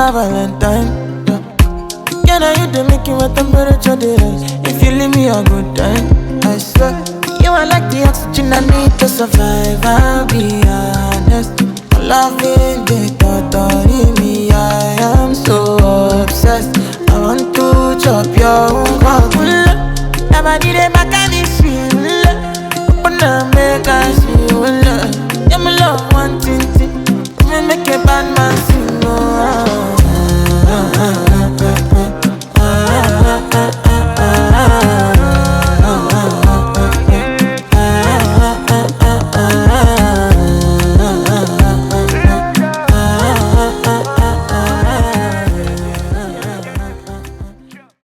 my Valentine. Can I you to make you a temperature the rise? If you leave me a good time, I swear you are like the oxygen I need to survive. I'll be honest, loving the thought of me. I am so obsessed. I want to chop your own cock. Never did it back